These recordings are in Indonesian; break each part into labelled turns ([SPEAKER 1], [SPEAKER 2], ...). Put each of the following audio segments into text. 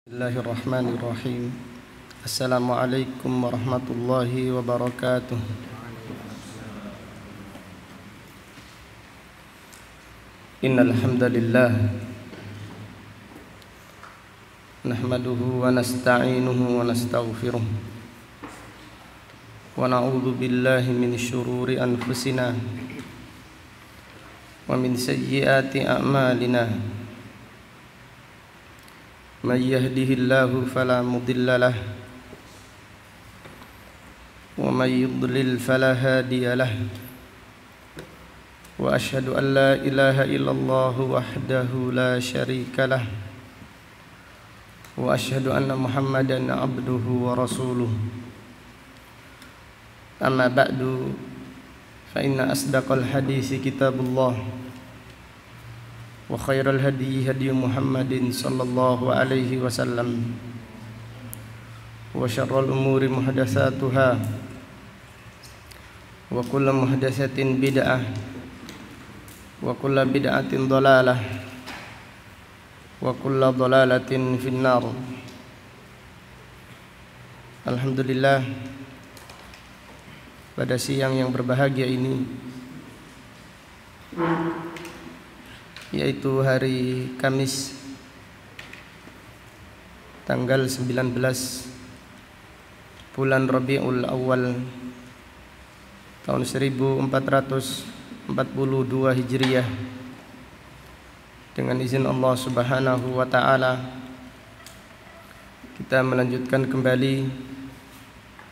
[SPEAKER 1] Bismillahirrahmanirrahim. Assalamualaikum warahmatullahi wabarakatuh. Innal hamdalillah nahmaduhu wa nasta'inuhu wa nastaghfiruh wa na'udzu billahi min syururi anfusina wa min sayyiati a'malina. Man yahdihillahu fala mudilla lahu wa man yudlil fala hadiya lahu wa asyhadu an la ilaha illallah wahdahu la syarika lahu wa asyhadu anna Muhammadan abduhu wa rasuluh. Amma ba'du, fa inna asdaqal hadisi kitabullah wa khairal hadi hadi Muhammadin sallallahu alaihi wasallam wa syarrul umuri muhdatsatuha wa kullu muhdatsatin bid'ah wa kullu bid'atin dhalalah wa kullu dhalalatin finnar. Alhamdulillah, pada siang yang berbahagia ini, yaitu hari Kamis tanggal 19 bulan Rabiul Awal tahun 1442 Hijriah, dengan izin Allah Subhanahu wa taala kita melanjutkan kembali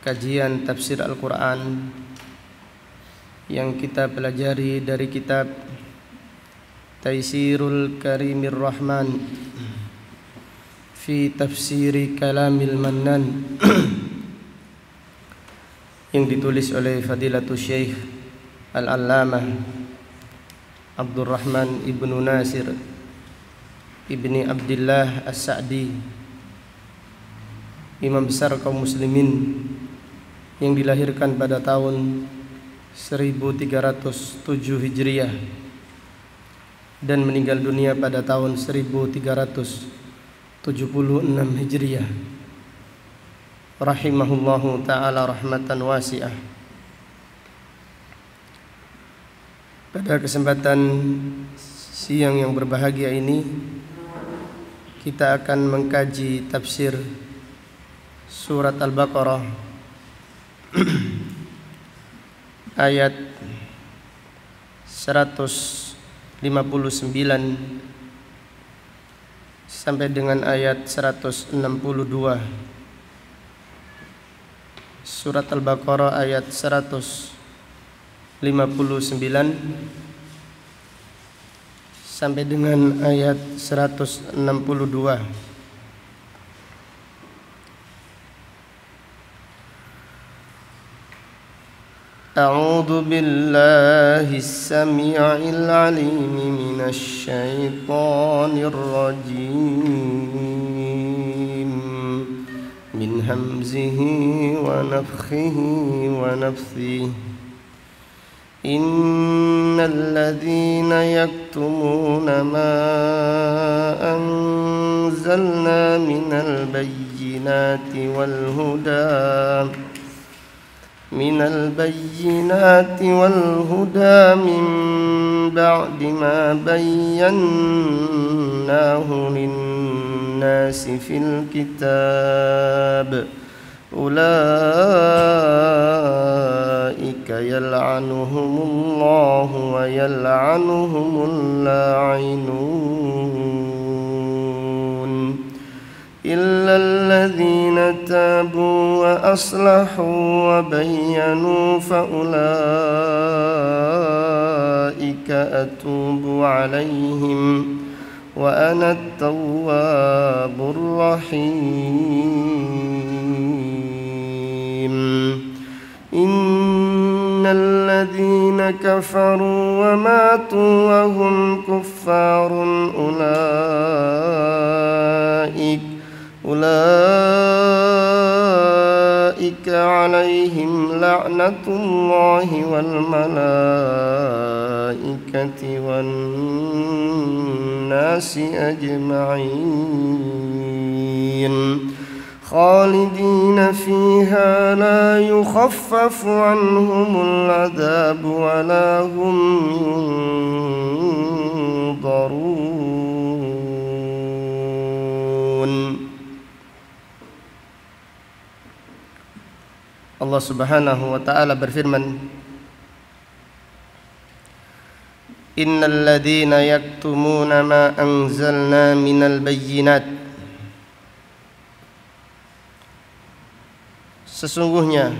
[SPEAKER 1] kajian tafsir Al-Qur'an yang kita pelajari dari kitab Taisirul Karimir Rahman fi Tafsiri Kalamil Mannan yang ditulis oleh Fadilatul Syekh Al-Allamah Abdurrahman Ibnu Nasir Ibni Abdillah As-Sa'di, imam besar kaum muslimin yang dilahirkan pada tahun 1307 Hijriah dan meninggal dunia pada tahun 1376 Hijriah, rahimahullahu ta'ala rahmatan wasi'ah. Pada kesempatan siang yang berbahagia ini, kita akan mengkaji tafsir surat Al-Baqarah ayat 159 sampai dengan ayat 162. Surat Al-Baqarah ayat 159 sampai dengan ayat 162. أعوذ بالله السميع العليم من الشيطان الرجيم من همزه ونفخه ونفثه. إن الذين يكتمون ما أنزلنا من البينات والهدى من بعد ما بيناه للناس في الكتاب أولئك يلعنهم الله ويلعنهم اللاعنون إلا الذين تابوا وأصلحوا وبينوا فأولئك أتوب عليهم وأنا التواب الرحيم. إن الذين كفروا وماتوا وهم كفار أولئك عليهم لعنة الله والملائكة والناس أجمعين. خالدين فيها لا يخفف عنهم العذاب ولا هم ينظرون. Allah Subhanahu wa taala berfirman, Innal ladzina yaktumuna ma anzalna minal bayyinat. Sesungguhnya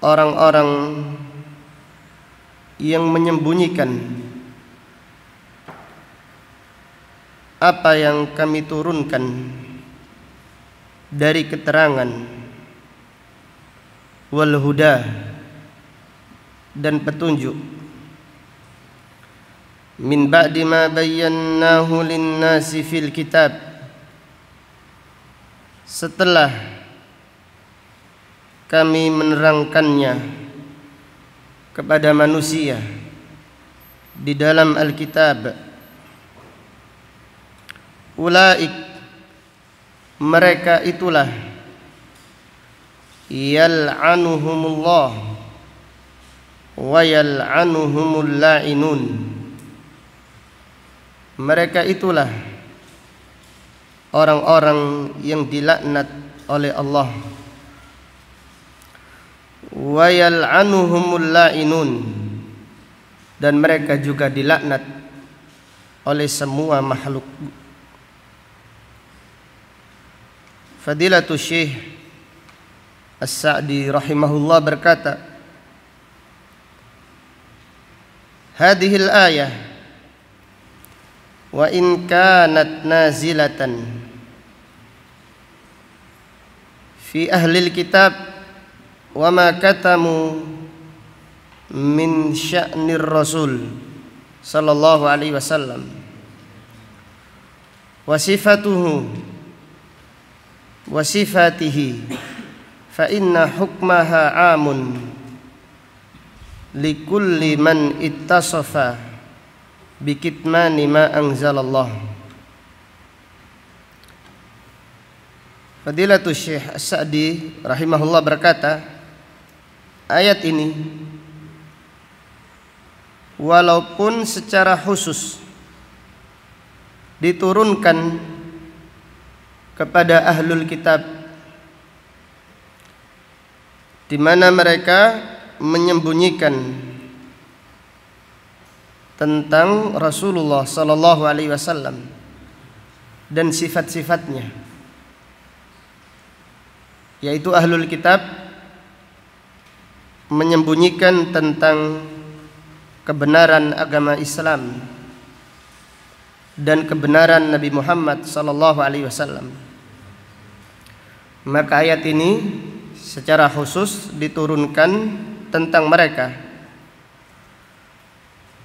[SPEAKER 1] orang-orang yang menyembunyikan apa yang kami turunkan dari keterangan, wal huda, dan petunjuk, min ba'di ma bayyannahu lin-nasi fil kitab, setelah kami menerangkannya kepada manusia di dalam Alkitab. Ulaik, mereka itulah, yal'anuhumullah wa yal'anuhumul la'inun. Mereka itulah orang-orang yang dilaknat oleh Allah. Wa yal'anuhumul la'inun, dan mereka juga dilaknat oleh semua makhluk. Fadilatul Syekh As-Sa'di rahimahullah berkata, hadhil ayah wa in kanat nazilatan fi ahlil kitab wa ma katamu min sya'nir rasul sallallahu alaihi wasallam wa sifatuhu wa sifatihi fa inna hukmaha amun likulli man ittasafa bikitmani ma anzalallah. Fadilatul Syekh As-Sa'di rahimahullah berkata, ayat ini walaupun secara khusus diturunkan kepada ahlul kitab, di mana mereka menyembunyikan tentang Rasulullah sallallahu alaihi wasallam dan sifat-sifatnya, yaitu ahlul kitab menyembunyikan tentang kebenaran agama Islam dan kebenaran Nabi Muhammad sallallahu alaihi wasallam. Maka ayat ini secara khusus diturunkan tentang mereka.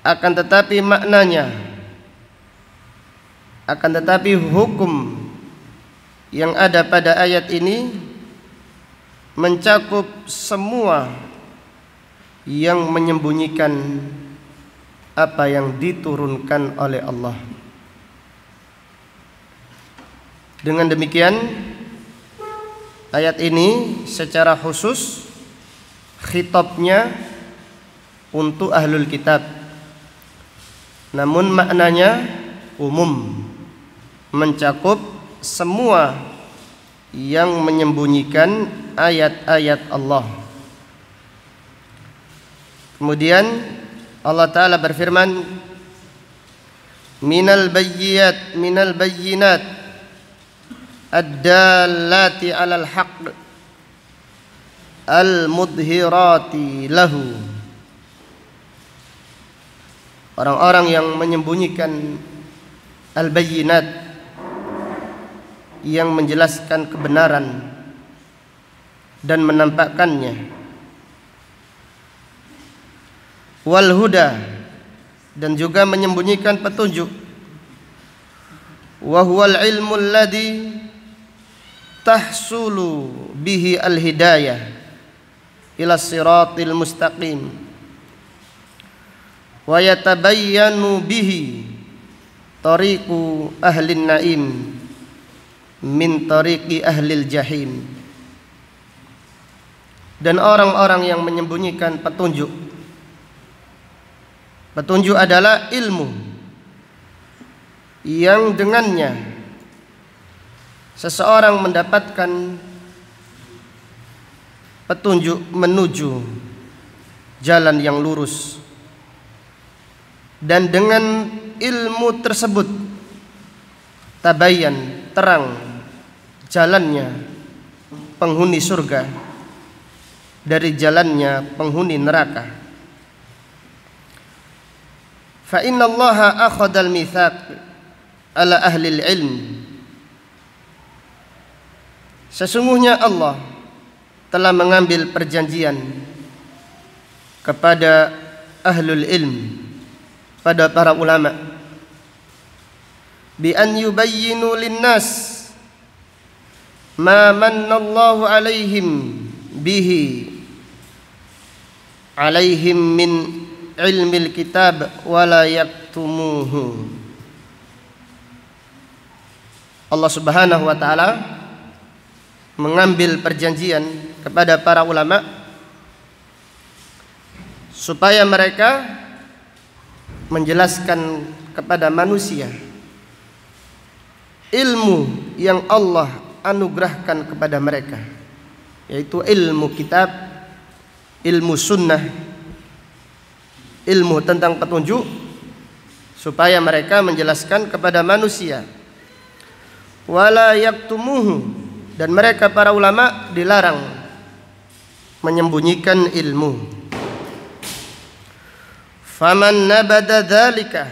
[SPEAKER 1] Akan tetapi maknanya, akan tetapi hukum yang ada pada ayat ini mencakup semua yang menyembunyikan apa yang diturunkan oleh Allah. Dengan demikian, ayat ini secara khusus khitabnya untuk ahlul kitab, namun maknanya umum, mencakup semua yang menyembunyikan ayat-ayat Allah. Kemudian Allah Ta'ala berfirman, minal bayyinat ad-dallati 'alal haqq al-mudhirati lahu. Orang-orang yang menyembunyikan al-bayyinat, yang menjelaskan kebenaran dan menampakkannya, wal huda, dan juga menyembunyikan petunjuk, wa huwal ilmu alladhi tahsulu bihi al-hidayah ila siratil mustaqim wa yatabayyanu bihi tariqu ahlin naim min tariqi ahlil jahim. Dan orang-orang yang menyembunyikan petunjuk. Petunjuk adalah ilmu yang dengannya seseorang mendapatkan petunjuk menuju jalan yang lurus, dan dengan ilmu tersebut tabayyan, terang jalannya penghuni surga dari jalannya penghuni neraka. Fa inna Allaha akhadha al-mitsaq ala ahli al-ilm. Sesungguhnya Allah telah mengambil perjanjian kepada ahlul ilm, pada para ulama, bi an yubayyinu linnas ma mannallahu alaihim bihi alaihim min ilmil kitab wa la yaktumuhu. Allah Subhanahu wa taala mengambil perjanjian kepada para ulama supaya mereka menjelaskan kepada manusia ilmu yang Allah anugerahkan kepada mereka, yaitu ilmu kitab, ilmu sunnah, ilmu tentang petunjuk, supaya mereka menjelaskan kepada manusia. Wala yaktumuhu, dan mereka para ulama dilarang menyembunyikan ilmu. Faman nabada dzalika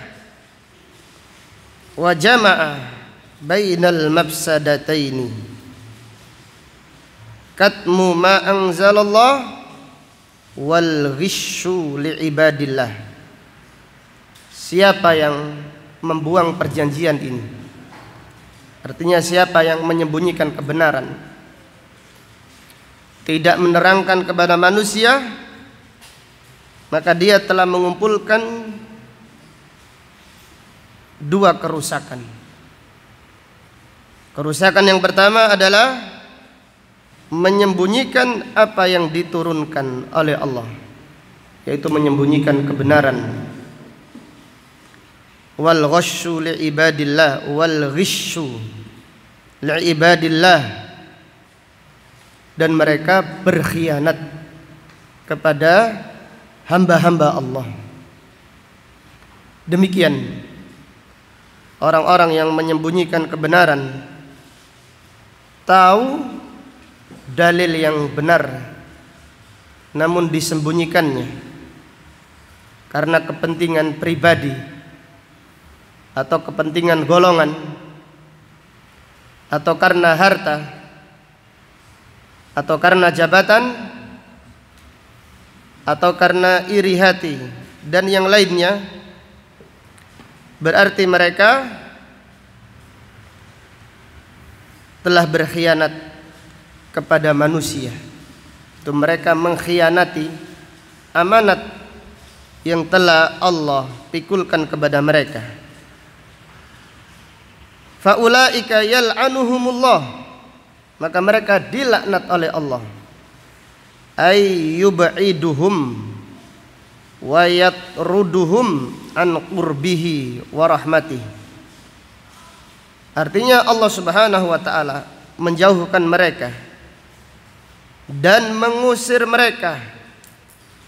[SPEAKER 1] wa jama'a bainal mafsadataini katmu ma anzalallah wal ghisyu liibadillah. Siapa yang membuang perjanjian ini, artinya siapa yang menyembunyikan kebenaran, tidak menerangkan kepada manusia, maka dia telah mengumpulkan dua kerusakan. Kerusakan yang pertama adalah menyembunyikan apa yang diturunkan oleh Allah, yaitu menyembunyikan kebenaran. Wal ghasyu liibadillah, wal ghisyu liibadillah, dan mereka berkhianat kepada hamba-hamba Allah. Demikian orang-orang yang menyembunyikan kebenaran, tahu dalil yang benar namun disembunyikannya karena kepentingan pribadi atau kepentingan golongan, atau karena harta, atau karena jabatan, atau karena iri hati dan yang lainnya. Berarti mereka telah berkhianat kepada manusia. Itu mereka mengkhianati amanat yang telah Allah pikulkan kepada mereka. Faulaika yal'anuhumullah, maka mereka dilaknat oleh Allah. Ay yub'iduhum wa yatruduhum an qurbihi wa rahmatihi. Artinya Allah Subhanahu wa taala menjauhkan mereka dan mengusir mereka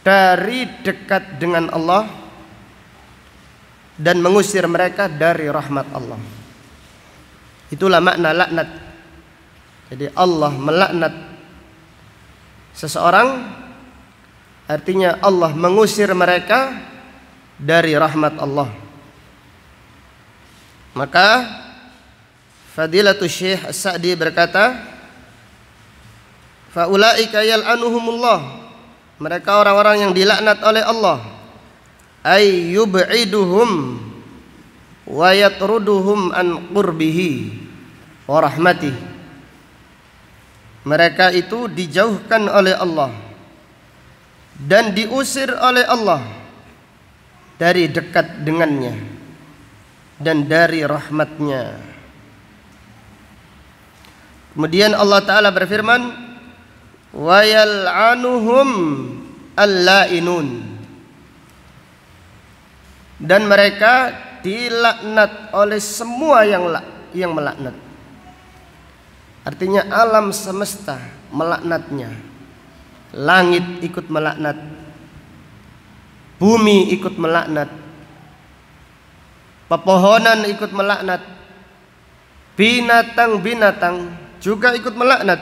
[SPEAKER 1] dari dekat dengan Allah, dan mengusir mereka dari rahmat Allah. Itulah makna laknat. Jadi Allah melaknat seseorang, artinya Allah mengusir mereka dari rahmat Allah. Maka Fadilatul Syekh As-Sa'di berkata, faulaika yal'anuhumullah, mereka orang-orang yang dilaknat oleh Allah. Ay yub'iduhum wa yatruduhum an qurbihi wa rahmatihi. Mereka itu dijauhkan oleh Allah dan diusir oleh Allah dari dekat dengannya dan dari rahmatnya. Kemudian Allah Ta'ala berfirman, wa yal'anuhum al-la'inun, dan mereka dilaknat oleh semua yang melaknat. Artinya alam semesta melaknatnya. Langit ikut melaknat, bumi ikut melaknat, pepohonan ikut melaknat, binatang-binatang juga ikut melaknat.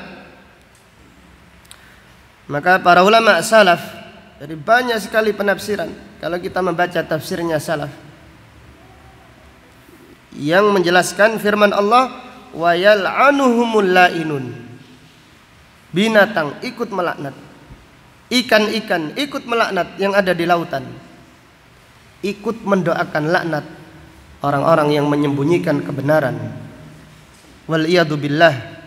[SPEAKER 1] Maka para ulama salaf dari banyak sekali penafsiran, kalau kita membaca tafsirnya salaf yang menjelaskan firman Allah, wa yal'anuhumul la'inun, binatang ikut melaknat, ikan-ikan ikut melaknat yang ada di lautan, ikut mendoakan laknat orang-orang yang menyembunyikan kebenaran. Wal iyadu billah.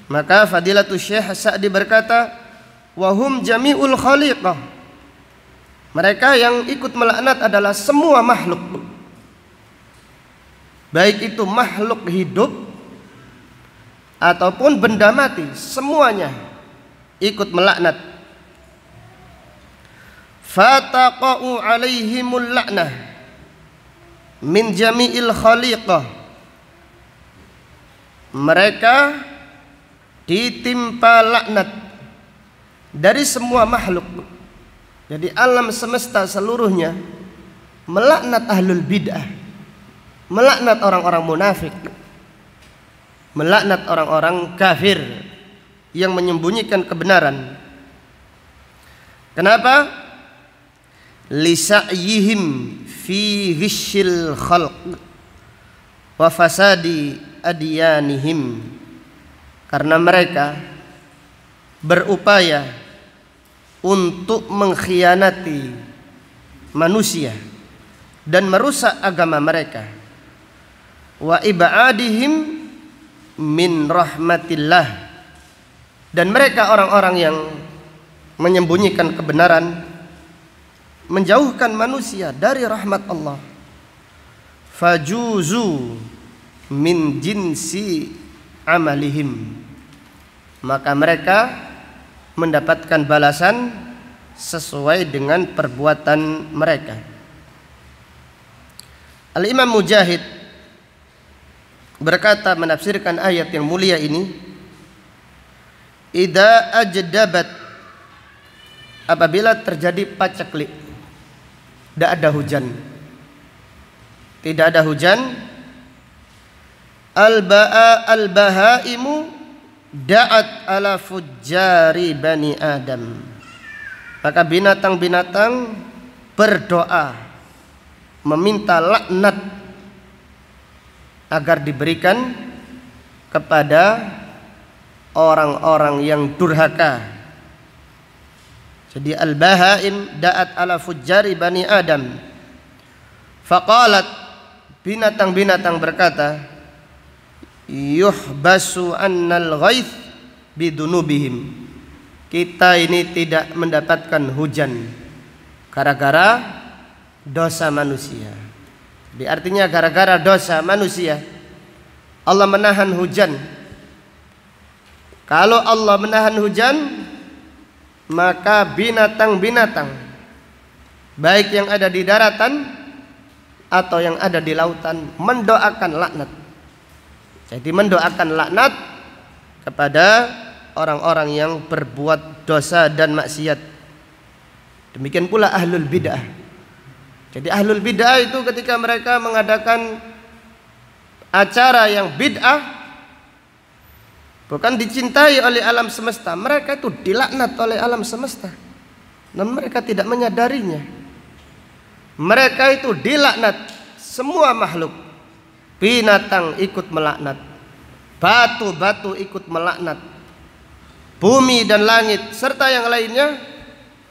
[SPEAKER 1] Maka Fadilatul Syekh Sa'di berkata, wahum jami'ul khaliqah, mereka yang ikut melaknat adalah semua makhluk, baik itu makhluk hidup ataupun benda mati, semuanya ikut melaknat. Fataqa'u alaihimul la'nah min jami'il khaliqah, mereka ditimpa laknat dari semua makhluk. Jadi alam semesta seluruhnya melaknat ahlul bid'ah, melaknat orang-orang munafik, melaknat orang-orang kafir yang menyembunyikan kebenaran. Kenapa? Lisa'yihim fi ghishil khalq wa fasadi adyanihim, karena mereka berupaya untuk mengkhianati manusia dan merusak agama mereka. Wa ibadihim min rahmatillah, dan mereka orang-orang yang menyembunyikan kebenaran, menjauhkan manusia dari rahmat Allah. Fajuzu min jinsi amalihim, maka mereka mendapatkan balasan sesuai dengan perbuatan mereka. Al-Imam Mujahid berkata menafsirkan ayat yang mulia ini, idza ajdabat, apabila terjadi paceklik, tidak ada hujan, tidak ada hujan, al-bahaimu da'at ala fujjari bani Adam, maka binatang-binatang berdoa meminta laknat agar diberikan kepada orang-orang yang durhaka. Jadi al-bahaim da'at ala fujjari bani Adam. Faqalat, binatang-binatang berkata, yuhbasu annal ghaith bidunubihim, kita ini tidak mendapatkan hujan gara-gara dosa manusia. Jadi artinya gara-gara dosa manusia Allah menahan hujan. Kalau Allah menahan hujan, maka binatang-binatang baik yang ada di daratan atau yang ada di lautan mendoakan laknat. Jadi mendoakan laknat kepada orang-orang yang berbuat dosa dan maksiat. Demikian pula ahlul bid'ah. Jadi ahlul bid'ah itu ketika mereka mengadakan acara yang bid'ah, bukan dicintai oleh alam semesta, mereka itu dilaknat oleh alam semesta, dan mereka tidak menyadarinya. Mereka itu dilaknat semua makhluk. Binatang ikut melaknat, batu-batu ikut melaknat, bumi dan langit serta yang lainnya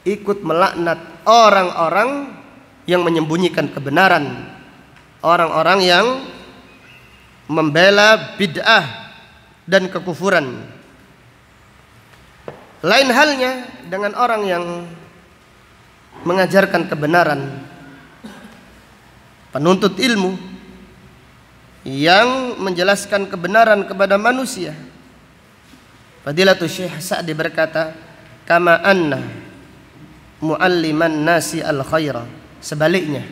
[SPEAKER 1] ikut melaknat orang-orang yang menyembunyikan kebenaran, orang-orang yang membela bid'ah dan kekufuran. Lain halnya dengan orang yang mengajarkan kebenaran, penuntut ilmu yang menjelaskan kebenaran kepada manusia. Fadilatul Syekh Sa'di berkata, kama anna mualliman nasi al khaira, sebaliknya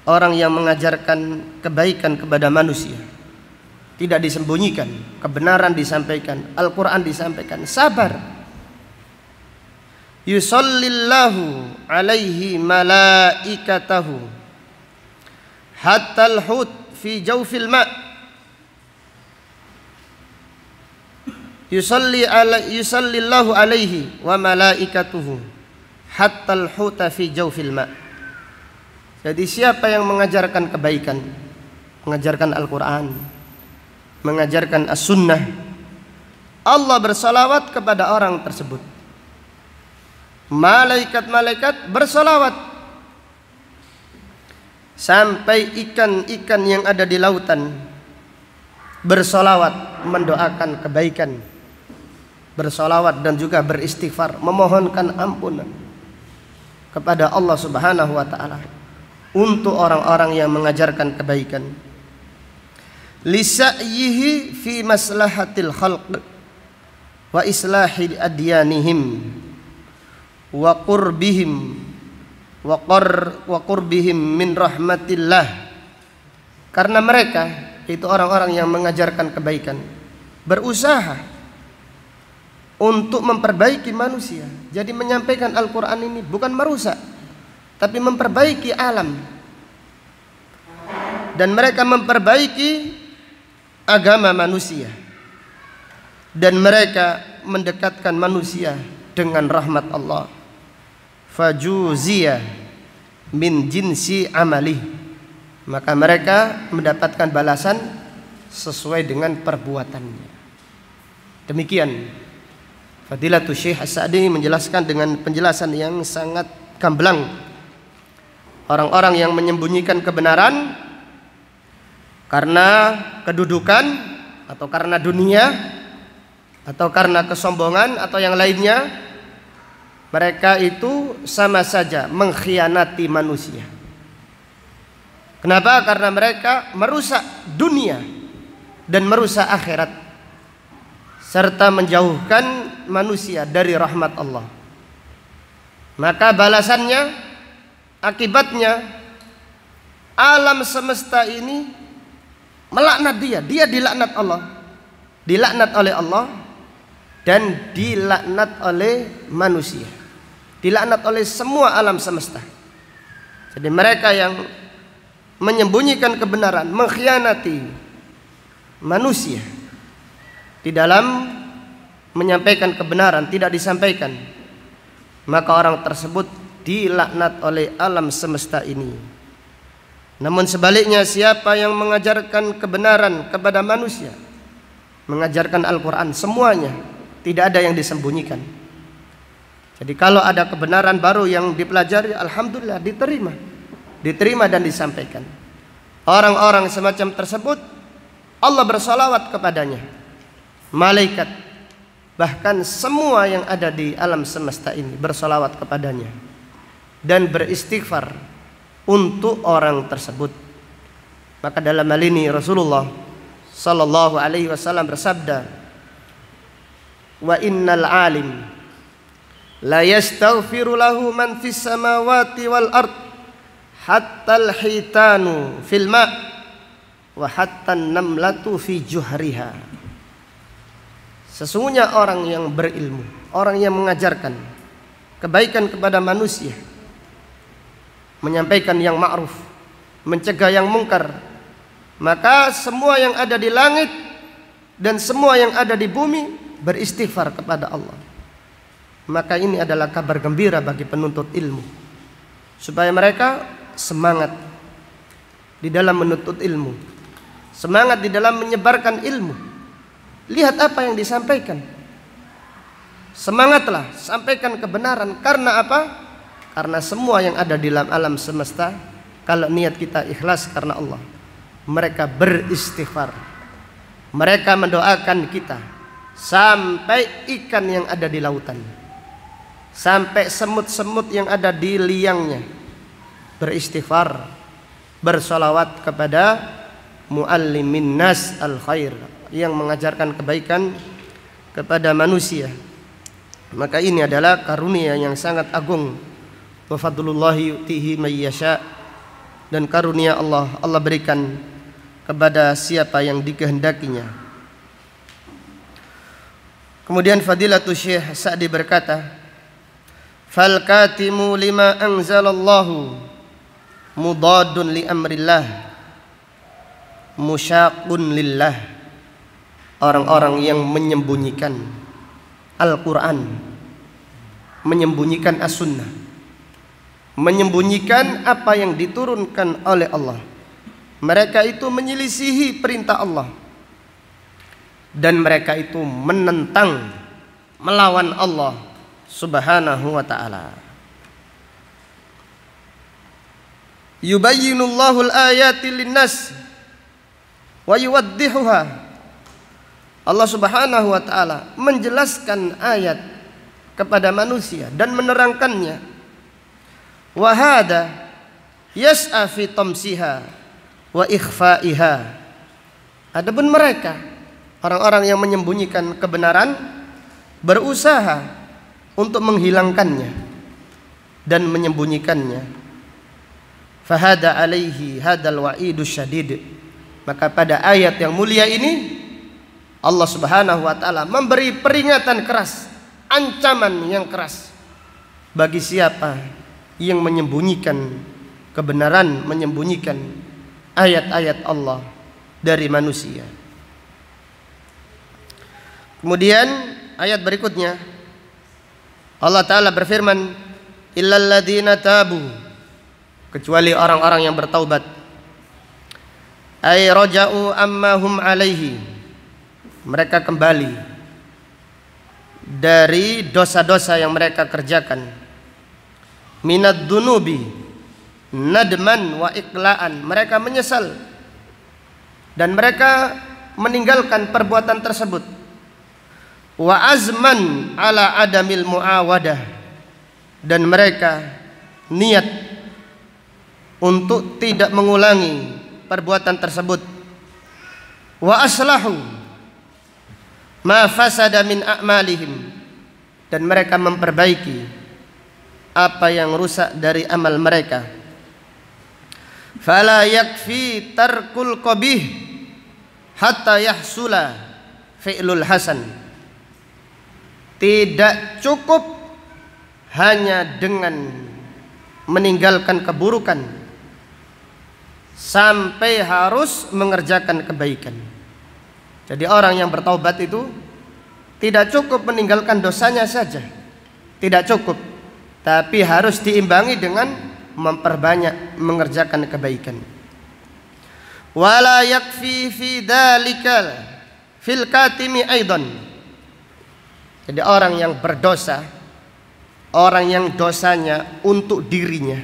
[SPEAKER 1] orang yang mengajarkan kebaikan kepada manusia tidak disembunyikan, kebenaran disampaikan, Al-Quran disampaikan, sabar. Yusallillahu alaihi malaikatahu hatta al-hut fi jawfil ma' yusallillahu alaihi wa malaikatuhu hatta al-huta fi jawfil ma'. Jadi siapa yang mengajarkan kebaikan, mengajarkan Al-Quran, mengajarkan as-sunnah, Allah bersalawat kepada orang tersebut. Malaikat-malaikat bersalawat sampai ikan-ikan yang ada di lautan bersalawat mendoakan kebaikan, bersalawat dan juga beristighfar, memohonkan ampunan kepada Allah Subhanahu wa taala untuk orang-orang yang mengajarkan kebaikan. Lisa'yihi fi maslahatil khalq wa islahi adyanihim wa qurbihim min rahmatillah. Karena mereka itu orang-orang yang mengajarkan kebaikan, berusaha untuk memperbaiki manusia. Jadi menyampaikan Al-Quran ini bukan merusak, tapi memperbaiki alam. Dan mereka memperbaiki agama manusia, dan mereka mendekatkan manusia dengan rahmat Allah. Fajuziya min jinsi amali, maka mereka mendapatkan balasan sesuai dengan perbuatannya. Demikian Fadilatul Syekh As-Sa'di menjelaskan dengan penjelasan yang sangat gamblang. Orang-orang yang menyembunyikan kebenaran karena kedudukan atau karena dunia atau karena kesombongan atau yang lainnya, mereka itu sama saja mengkhianati manusia. Kenapa? Karena mereka merusak dunia dan merusak akhirat, serta menjauhkan manusia dari rahmat Allah. Maka balasannya, akibatnya, alam semesta ini melaknat dia. Dia dilaknat Allah, dilaknat oleh Allah, dan dilaknat oleh manusia, dilaknat oleh semua alam semesta. Jadi mereka yang menyembunyikan kebenaran, mengkhianati manusia di dalam menyampaikan kebenaran, tidak disampaikan, maka orang tersebut dilaknat oleh alam semesta ini. Namun sebaliknya, siapa yang mengajarkan kebenaran kepada manusia, mengajarkan Al-Quran, semuanya, tidak ada yang disembunyikan. Jadi kalau ada kebenaran baru yang dipelajari, alhamdulillah diterima dan disampaikan. Orang-orang semacam tersebut Allah bersalawat kepadanya, malaikat, bahkan semua yang ada di alam semesta ini bersalawat kepadanya dan beristighfar untuk orang tersebut. Maka dalam hal ini Rasulullah sallallahu alaihi wasallam bersabda, wa innal alim la yastaghfiru lahu man fis samawati wal ard hatta al hitanu fil ma wa hatta an-namlatu fi juhriha. Sesungguhnya orang yang berilmu, orang yang mengajarkan kebaikan kepada manusia, menyampaikan yang ma'ruf, mencegah yang mungkar, maka semua yang ada di langit dan semua yang ada di bumi beristighfar kepada Allah. Maka ini adalah kabar gembira bagi penuntut ilmu, supaya mereka semangat di dalam menuntut ilmu, semangat di dalam menyebarkan ilmu. Lihat apa yang disampaikan, semangatlah sampaikan kebenaran. Karena apa? Karena semua yang ada di dalam alam semesta, kalau niat kita ikhlas karena Allah, mereka beristighfar, mereka mendoakan kita, sampai ikan yang ada di lautan, sampai semut-semut yang ada di liangnya beristighfar, bersolawat kepada muallimin nas al khair, yang mengajarkan kebaikan kepada manusia. Maka ini adalah karunia yang sangat agung. Wa fadlullahi yu'tihi may yasha, dan karunia Allah berikan kepada siapa yang dikehendakinya. Kemudian Fadilatul Syekh Sa'di berkata, fal katimu lima anzalallahu mudadun li amrillah musyaqun lillah. Orang-orang yang menyembunyikan Al-Quran, menyembunyikan As-Sunnah, menyembunyikan apa yang diturunkan oleh Allah, mereka itu menyelisihi perintah Allah, dan mereka itu menentang, melawan Allah Subhanahu wa ta'ala. Yubayyinullahu al-ayati lin-nas wa yuwaddihuha. Allah Subhanahu wa ta'ala menjelaskan ayat kepada manusia dan menerangkannya. Wa hada yas'a fi tamsiha wa ikhfa'iha. Adapun mereka, orang-orang yang menyembunyikan kebenaran, berusaha untuk menghilangkannya dan menyembunyikannya. Fahada alaihi hadal wa'idus syadid. Maka pada ayat yang mulia ini Allah Subhanahu wa ta'ala memberi peringatan keras, ancaman yang keras bagi siapa yang menyembunyikan kebenaran, menyembunyikan ayat-ayat Allah dari manusia. Kemudian ayat berikutnya Allah Ta'ala berfirman, illal ladzina tabu, kecuali orang-orang yang bertaubat, ay raja'u amma hum alaihi, mereka kembali dari dosa-dosa yang mereka kerjakan, minad dunubi nadman wa iqla'an, mereka menyesal dan mereka meninggalkan perbuatan tersebut, wa azman ala adamil muawadah, dan mereka niat untuk tidak mengulangi perbuatan tersebut, wa aslahu ma fasada min a'malihim, dan mereka memperbaiki apa yang rusak dari amal mereka. Fala yakfi tarkul qabih hatta yahsula fi'lul hasan. Tidak cukup hanya dengan meninggalkan keburukan, sampai harus mengerjakan kebaikan. Jadi orang yang bertaubat itu tidak cukup meninggalkan dosanya saja, tidak cukup, tapi harus diimbangi dengan memperbanyak mengerjakan kebaikan. Wala yakfi fi dalikal fil katimi aidan. Jadi orang yang berdosa, orang yang dosanya untuk dirinya,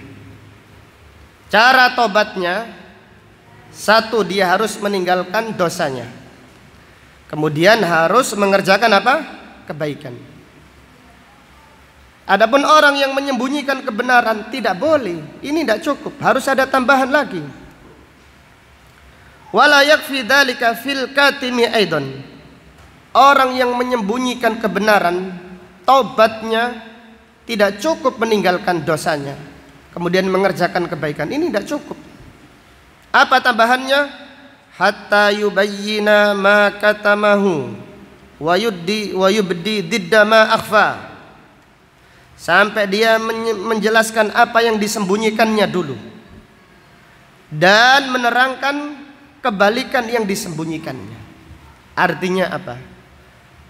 [SPEAKER 1] cara tobatnya, satu, dia harus meninggalkan dosanya, kemudian harus mengerjakan apa? Kebaikan. Adapun orang yang menyembunyikan kebenaran tidak boleh, ini tidak cukup, harus ada tambahan lagi. Wala yakfi dzalika fil katimi aidan. Orang yang menyembunyikan kebenaran, taubatnya tidak cukup meninggalkan dosanya, kemudian mengerjakan kebaikan, ini tidak cukup. Apa tambahannya? Hatta yubayyina ma katamahu wa yubdi didda ma akhfa, sampai dia menjelaskan apa yang disembunyikannya dulu dan menerangkan kebalikan yang disembunyikannya. Artinya apa?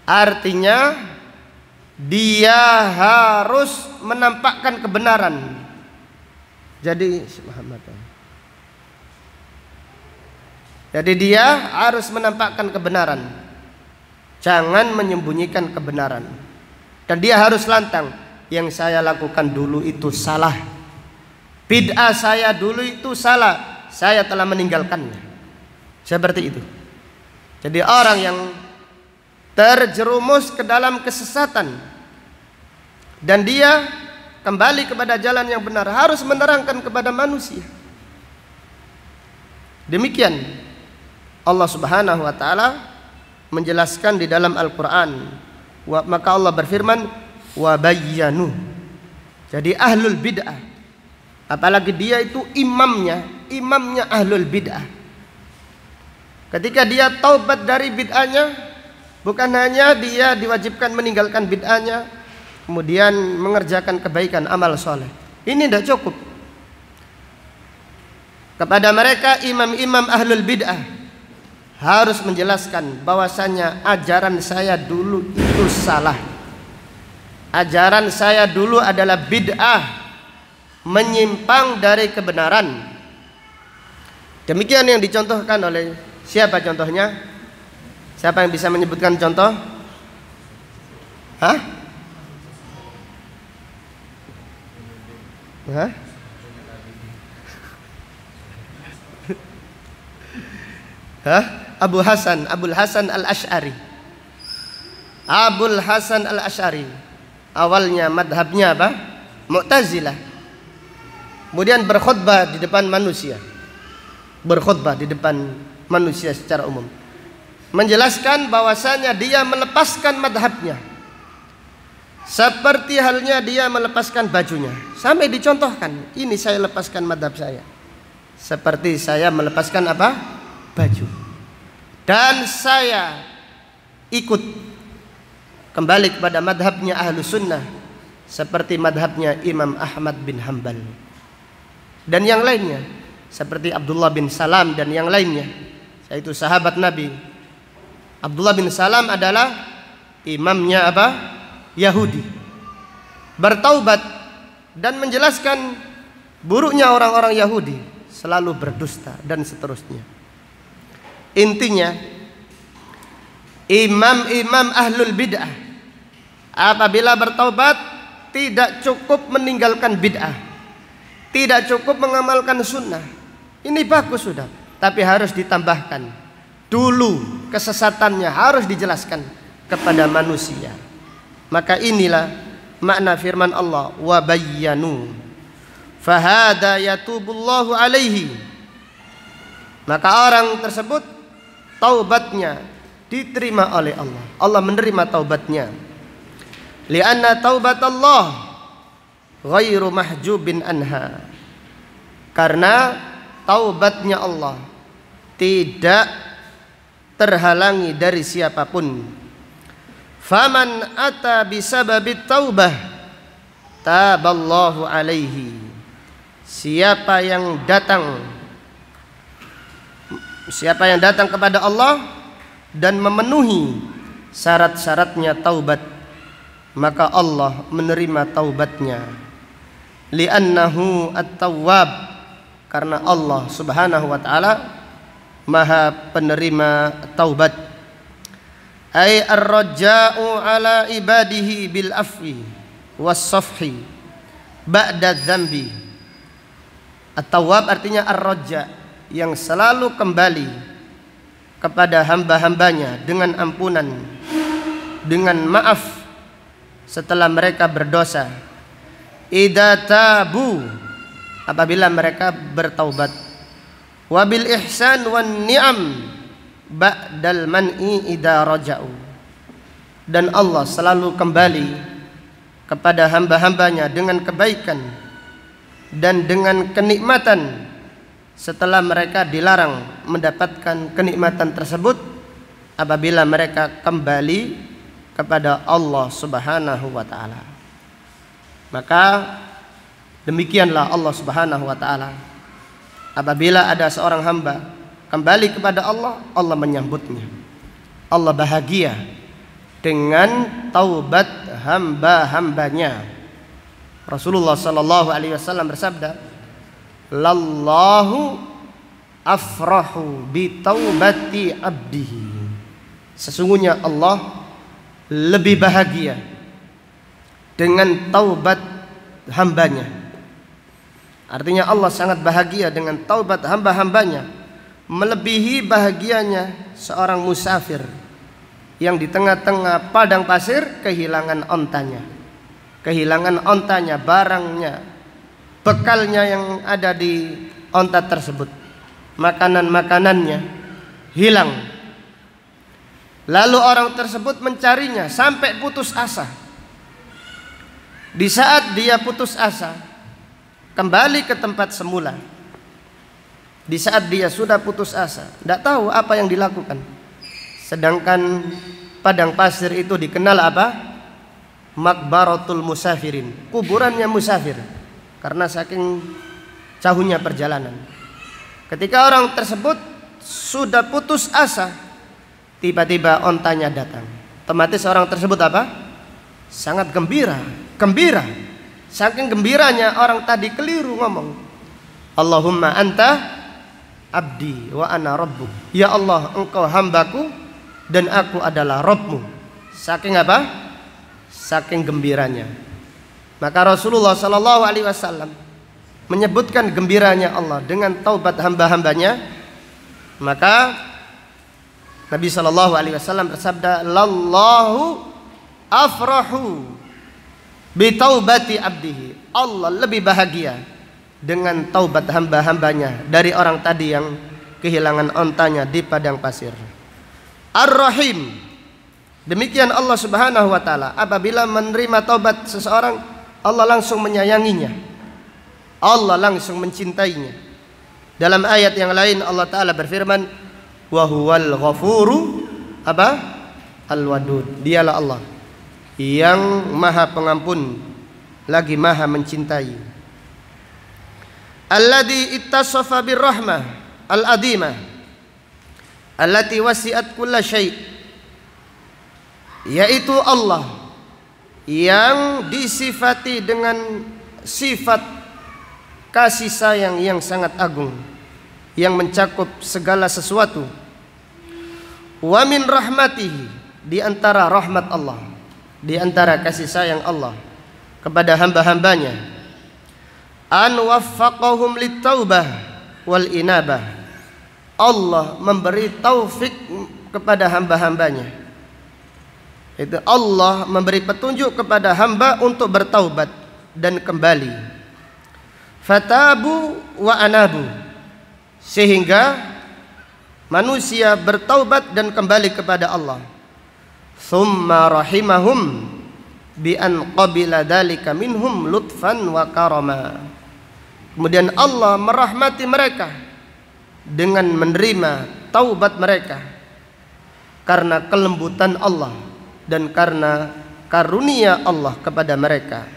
[SPEAKER 1] Artinya dia harus menampakkan kebenaran. Jadi dia harus menampakkan kebenaran, jangan menyembunyikan kebenaran. Dan dia harus lantang, yang saya lakukan dulu itu salah, bid'ah saya dulu itu salah, saya telah meninggalkannya. Seperti itu. Jadi orang yang terjerumus ke dalam kesesatan dan dia kembali kepada jalan yang benar, harus menerangkan kepada manusia. Demikian Allah Subhanahu wa taala menjelaskan di dalam Al-Qur'an. Maka Allah berfirman, wa bayyanu. Jadi ahlul bid'ah, apalagi dia itu imamnya ahlul bid'ah, ketika dia taubat dari bid'ahnya, bukan hanya dia diwajibkan meninggalkan bid'ahnya, kemudian mengerjakan kebaikan amal soleh, ini tidak cukup. Kepada mereka imam-imam ahlul bid'ah harus menjelaskan bahwasanya ajaran saya dulu itu salah, ajaran saya dulu adalah bid'ah, menyimpang dari kebenaran. Demikian yang dicontohkan oleh siapa contohnya? Siapa yang bisa menyebutkan contoh? Hah? Hah? Hah? Abul Hasan Al-Asy'ari. Abul Hasan Al-Asy'ari awalnya madhabnya apa? Mu'tazilah. Kemudian berkhutbah di depan manusia. Berkhutbah di depan manusia secara umum, menjelaskan bahwasanya dia melepaskan madhabnya, seperti halnya dia melepaskan bajunya. Sampai dicontohkan, ini saya lepaskan madhab saya, seperti saya melepaskan apa? Baju. Dan saya ikut kembali kepada madhabnya ahlu sunnah, seperti madhabnya Imam Ahmad bin Hanbal dan yang lainnya, seperti Abdullah bin Salam dan yang lainnya, yaitu sahabat Nabi. Abdullah bin Salam adalah imamnya apa? Yahudi. Bertaubat dan menjelaskan buruknya orang-orang Yahudi, selalu berdusta dan seterusnya. Intinya, imam-imam ahlul bid'ah apabila bertaubat tidak cukup meninggalkan bid'ah, tidak cukup mengamalkan sunnah. Ini bagus sudah, tapi harus ditambahkan dulu kesesatannya, harus dijelaskan kepada manusia. Maka inilah makna firman Allah, wa bayyanu fahada yatubullahu alaihi. Maka orang tersebut taubatnya diterima oleh Allah. Allah menerima taubatnya. Lianna taubatallah ghairu mahjubin anha. Karena taubatnya Allah tidak terhalangi dari siapapun. Faman ata bisababit taubah taballahu alaihi. Siapa yang datang kepada Allah dan memenuhi syarat-syaratnya taubat, maka Allah menerima taubatnya. Li'annahu at-tawwab, karena Allah Subhanahu wa taala Maha penerima taubat. Ay ar-raja'u ala ibadihi bil afwi was-safhi ba'da dzambi. At-tawwab artinya ar-raja', yang selalu kembali kepada hamba-hambanya dengan ampunan, dengan maaf setelah mereka berdosa. Idza tabu, apabila mereka bertaubat. Wabil ihsan wan ni'am ba'dal man'i idza raja'u. Dan Allah selalu kembali kepada hamba-hambanya dengan kebaikan dan dengan kenikmatan setelah mereka dilarang mendapatkan kenikmatan tersebut, apabila mereka kembali kepada Allah Subhanahu wa taala. Maka demikianlah Allah Subhanahu wa taala, apabila ada seorang hamba kembali kepada Allah, Allah menyambutnya. Allah bahagia dengan taubat hamba-hambanya. Rasulullah sallallahu alaihi wasallam bersabda, lallahu afrahu bi taubati abdihi. Sesungguhnya Allah lebih bahagia dengan taubat hambanya. Artinya Allah sangat bahagia dengan taubat hamba-hambanya, melebihi bahagianya seorang musafir yang di tengah-tengah padang pasir kehilangan ontanya. Kehilangan ontanya, barangnya, bekalnya yang ada di onta tersebut. makanan-makanannya hilang. Lalu orang tersebut mencarinya sampai putus asa. Di saat dia putus asa, kembali ke tempat semula. Di saat dia sudah putus asa, tidak tahu apa yang dilakukan. Sedangkan padang pasir itu dikenal apa? Makbaratul musafirin, kuburannya musafir, karena saking jauhnya perjalanan. Ketika orang tersebut sudah putus asa, tiba-tiba ontanya datang. Otomatis orang tersebut apa? Sangat gembira. Saking gembiranya orang tadi keliru ngomong, Allahumma anta abdi wa ana rabbuk. Ya Allah, engkau hambaku dan aku adalah Rabbmu. Saking apa? Saking gembiranya. Maka Rasulullah sallallahu alaihi wasallam menyebutkan gembiranya Allah dengan taubat hamba-hambanya. Maka Nabi sallallahu alaihi wasallam bersabda, "Lallahu afrahu bi taubati abdihi." Allah lebih bahagia dengan taubat hamba-hambanya dari orang tadi yang kehilangan ontanya di padang pasir. Ar-Rahim. Demikian Allah Subhanahu wa taala, apabila menerima taubat seseorang, Allah langsung menyayanginya. Allah langsung mencintainya. Dalam ayat yang lain Allah taala berfirman, wa huwal ghafuru apa? Al-Wadud. Dialah Allah yang Maha Pengampun lagi Maha mencintai. Alladzi ittasafa birrahmah al-adimah allati wasi'at kulla syai', yaitu Allah yang disifati dengan sifat kasih sayang yang sangat agung yang mencakup segala sesuatu. Wa min rahmatihi, di antara rahmat Allah, di antara kasih sayang Allah kepada hamba-hambanya, an waffaqahum littaubah wal inabah. Allah memberi taufik kepada hamba-hambanya. Itu Allah memberi petunjuk kepada hamba untuk bertaubat dan kembali. Fatabu wa anabu, sehingga manusia bertaubat dan kembali kepada Allah. Thumma rahimahum bi an qabila dzalika minhum lutfan wa karama. Kemudian Allah merahmati mereka dengan menerima taubat mereka karena kelembutan Allah dan karena karunia Allah kepada mereka.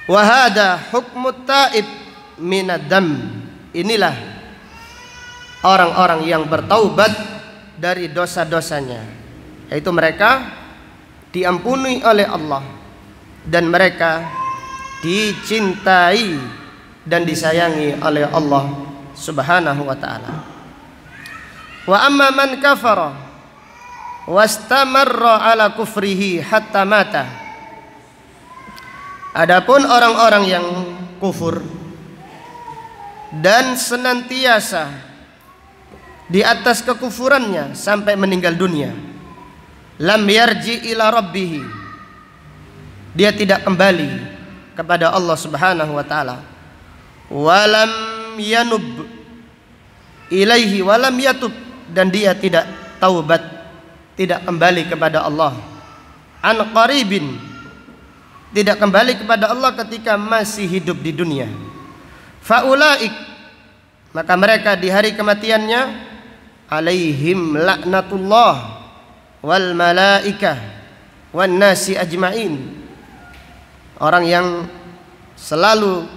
[SPEAKER 1] Wa hada hukmut taib minad dam. Inilah orang-orang yang bertaubat dari dosa-dosanya, yaitu mereka diampuni oleh Allah dan mereka dicintai dan disayangi oleh Allah Subhanahu wa ta'ala. Wa amma man kafara wastamarra ala kufrihi hatta mata. Adapun orang-orang yang kufur dan senantiasa di atas kekufurannya sampai meninggal dunia, lam yarji ila rabbih, dia tidak kembali kepada Allah Subhanahu wa ta'ala. Walam yanub ilaihi walam yatub, dan dia tidak taubat, tidak kembali kepada Allah. An qaribin, tidak kembali kepada Allah ketika masih hidup di dunia. Faulaik, maka mereka di hari kematiannya, alaihim laknatullah wal malaikah wan nasi ajmain. Orang yang selalu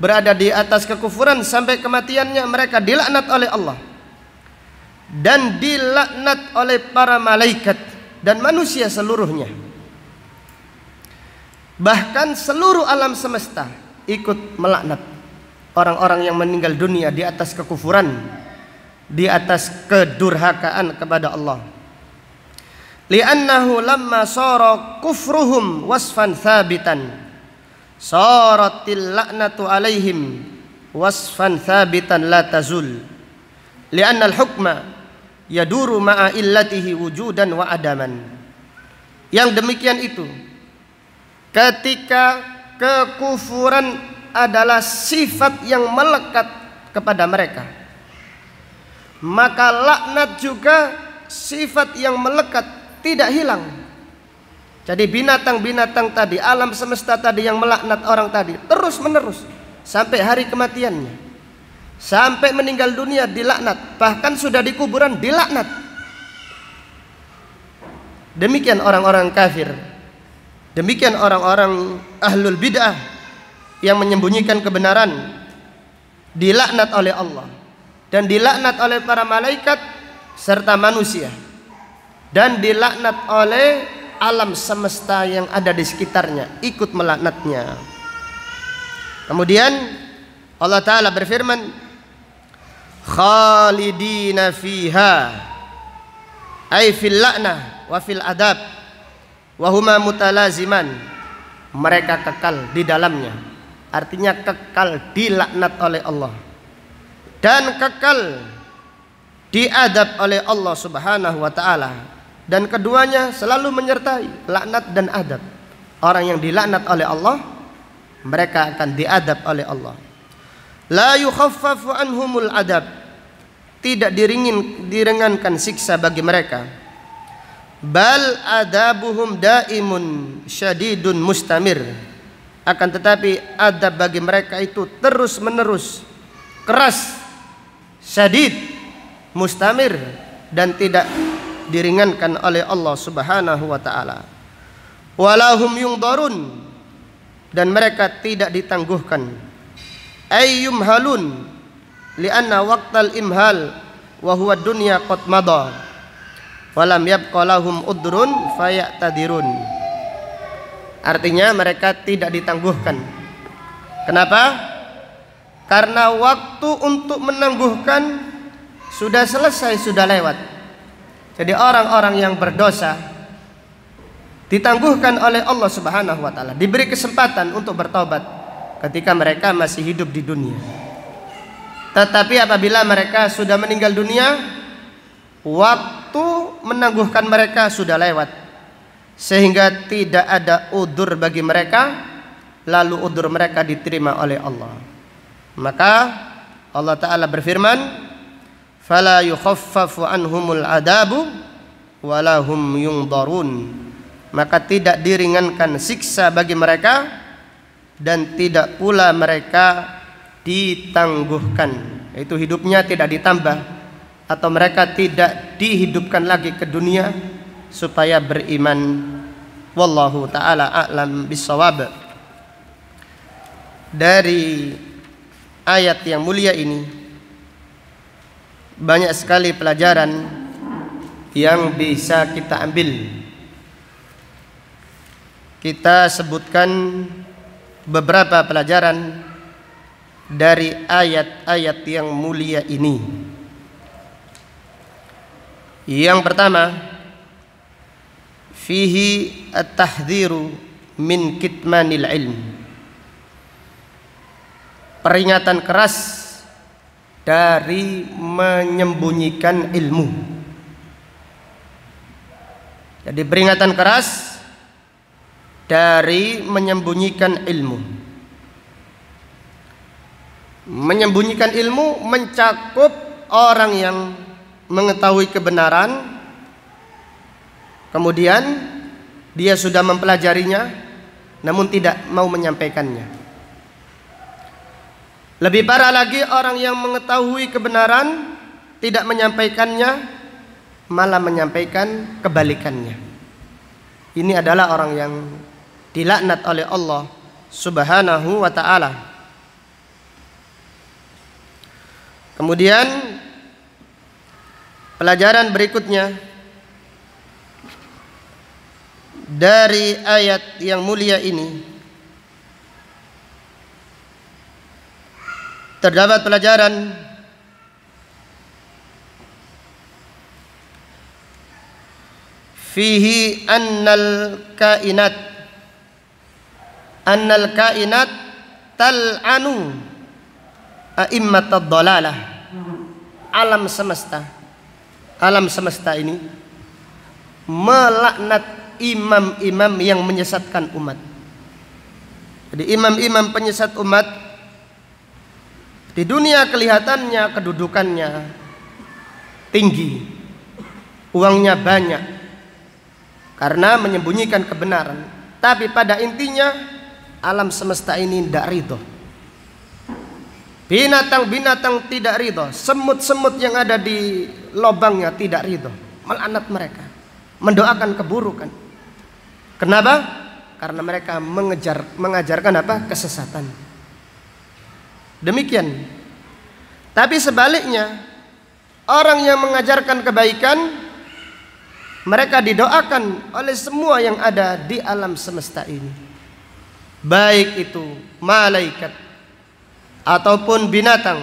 [SPEAKER 1] berada di atas kekufuran sampai kematiannya, mereka dilaknat oleh Allah dan dilaknat oleh para malaikat dan manusia seluruhnya. Bahkan seluruh alam semesta ikut melaknat orang-orang yang meninggal dunia di atas kekufuran, di atas kedurhakaan kepada Allah. Li'annahu lamma sara kufruhum wasfan thabitan, saratil laknatu alaihim wasfan thabitan la tazul. Li'anna al-hukma yaduru ma'a illatihi wujudan wa adaman. Yang demikian itu, ketika kekufuran adalah sifat yang melekat kepada mereka, maka laknat juga sifat yang melekat, tidak hilang. Jadi binatang-binatang tadi, alam semesta tadi yang melaknat orang tadi terus menerus sampai hari kematiannya, sampai meninggal dunia dilaknat, bahkan sudah di kuburan dilaknat. Demikian orang-orang kafir, demikian orang-orang ahlul bid'ah yang menyembunyikan kebenaran, dilaknat oleh Allah dan dilaknat oleh para malaikat serta manusia, dan dilaknat oleh alam semesta yang ada di sekitarnya, ikut melaknatnya. Kemudian Allah Ta'ala berfirman, khalidina fiha, ay fil la'nah wa fil adab wa huma mutalaziman. Mereka kekal di dalamnya, artinya kekal dilaknat oleh Allah dan kekal diadab oleh Allah Subhanahu wa Ta'ala, dan keduanya selalu menyertai laknat dan adab. Orang yang dilaknat oleh Allah, mereka akan diadab oleh Allah. La yukhaffafu anhumul adab, tidak diringankan siksa bagi mereka. Bal adabuhum daimun syadidun mustamir, akan tetapi adab bagi mereka itu terus menerus, keras, syadid, mustamir, dan tidak diringankan oleh Allah Subhanahu wa Ta'ala. Walahum yungdarun, dan mereka tidak ditangguhkan. Ayyum halun, lianna waqtal imhal wa huwa dunya qad madha walam yabqa lahum udrun fayatadirun. Artinya mereka tidak ditangguhkan. Kenapa? Karena waktu untuk menangguhkan sudah selesai, sudah lewat. Jadi orang-orang yang berdosa ditangguhkan oleh Allah Subhanahu wa Ta'ala, diberi kesempatan untuk bertobat ketika mereka masih hidup di dunia. Tetapi apabila mereka sudah meninggal dunia, waktu menangguhkan mereka sudah lewat, sehingga tidak ada udzur bagi mereka, lalu udzur mereka diterima oleh Allah. Maka Allah Ta'ala berfirman, fala yukhaffafu anhumul adabu walahum yungdarun, maka tidak diringankan siksa bagi mereka dan tidak pula mereka ditangguhkan, yaitu hidupnya tidak ditambah atau mereka tidak dihidupkan lagi ke dunia supaya beriman. Wallahu ta'ala a'lam bissawab. Dari ayat yang mulia ini banyak sekali pelajaran yang bisa kita ambil. Kita sebutkan beberapa pelajaran dari ayat-ayat yang mulia ini. Yang pertama, fihi at-tahdhiru min kitmanil ilm, peringatan keras dari menyembunyikan ilmu. Jadi peringatan keras dari menyembunyikan ilmu. Menyembunyikan ilmu mencakup orang yang mengetahui kebenaran, kemudian dia sudah mempelajarinya namun tidak mau menyampaikannya. Lebih parah lagi orang yang mengetahui kebenaran tidak menyampaikannya, malah menyampaikan kebalikannya. Ini adalah orang yang dilaknat oleh Allah Subhanahu wa Ta'ala. Kemudian pelajaran berikutnya dari ayat yang mulia ini, terdapat pelajaran fihi annal kainat tal'anu a'immatad dhalalah. Alam semesta ini melaknat imam-imam yang menyesatkan umat. Jadi imam-imam penyesat umat di dunia kelihatannya kedudukannya tinggi, uangnya banyak karena menyembunyikan kebenaran. Tapi pada intinya alam semesta ini tidak ridho. Binatang-binatang tidak ridho, semut-semut yang ada di lubangnya tidak ridho, melaknat mereka, mendoakan keburukan. Kenapa? Karena mereka mengajarkan apa? Kesesatan. Demikian. Tapi sebaliknya, orang yang mengajarkan kebaikan, mereka didoakan oleh semua yang ada di alam semesta ini, baik itu malaikat ataupun binatang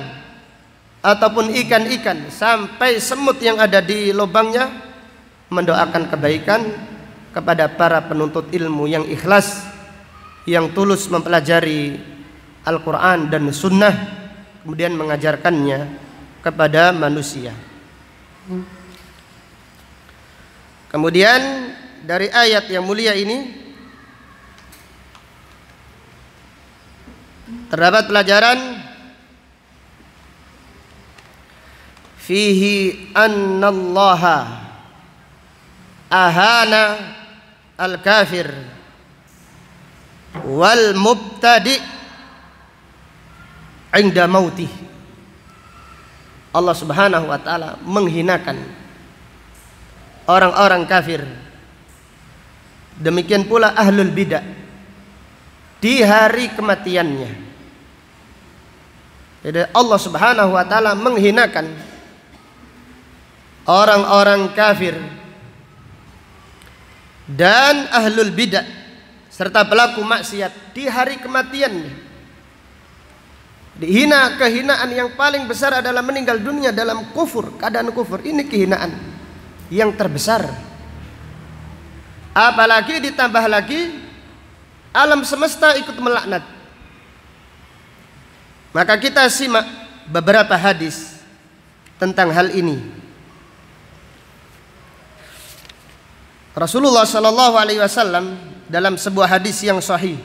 [SPEAKER 1] ataupun ikan-ikan, sampai semut yang ada di lubangnya mendoakan kebaikan kepada para penuntut ilmu yang ikhlas, yang tulus mempelajari Al-Quran dan Sunnah, kemudian mengajarkannya kepada manusia. Kemudian dari ayat yang mulia ini terdapat pelajaran fihi annallaha ahana al-kafir wal mubtadi' inda mautih. Allah Subhanahu wa taala menghinakan orang-orang kafir, demikian pula ahlul bidah di hari kematiannya. Jadi Allah Subhanahu wa taala menghinakan orang-orang kafir dan ahlul bidah serta pelaku maksiat di hari kematiannya. Dihina, kehinaan yang paling besar adalah meninggal dunia dalam kufur, keadaan kufur. Ini kehinaan yang terbesar. Apalagi ditambah lagi alam semesta ikut melaknat. Maka kita simak beberapa hadis tentang hal ini. Rasulullah sallallahu alaihi wasallam dalam sebuah hadis yang sahih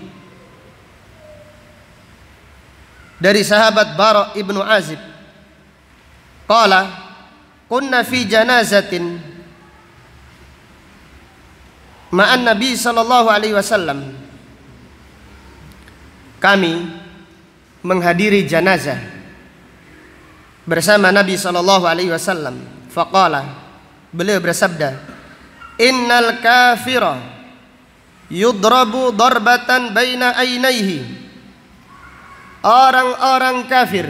[SPEAKER 1] dari sahabat Bara ibnu Azib, qala kunna fi janazatin ma'an Nabi sallallahu alaihi wasallam. Kami menghadiri janazah bersama Nabi sallallahu alaihi wasallam. Faqala, beliau bersabda, innal kafira yudrabu darbatan baina ainaihi. Orang-orang kafir,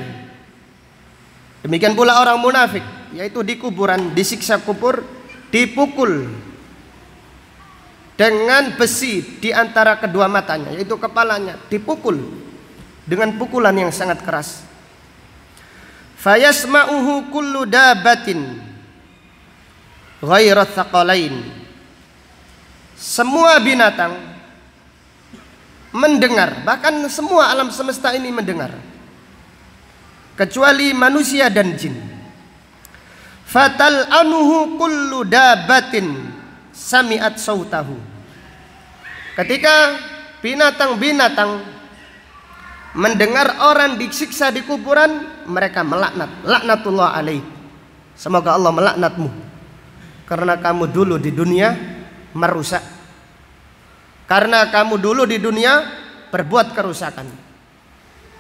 [SPEAKER 1] demikian pula orang munafik, yaitu di kuburan, disiksa kubur, dipukul dengan besi di antara kedua matanya, yaitu kepalanya, dipukul dengan pukulan yang sangat keras. Fayasma'uhu kullu dabatin ghairat thaqalain. Semua binatang mendengar, bahkan semua alam semesta ini mendengar, kecuali manusia dan jin. Fatal anuhu kullu dabatin sami'at sautahu. Ketika binatang-binatang mendengar orang disiksa di kuburan, mereka melaknat, laknatullah alaik, semoga Allah melaknatmu karena kamu dulu di dunia merusak, karena kamu dulu di dunia berbuat kerusakan.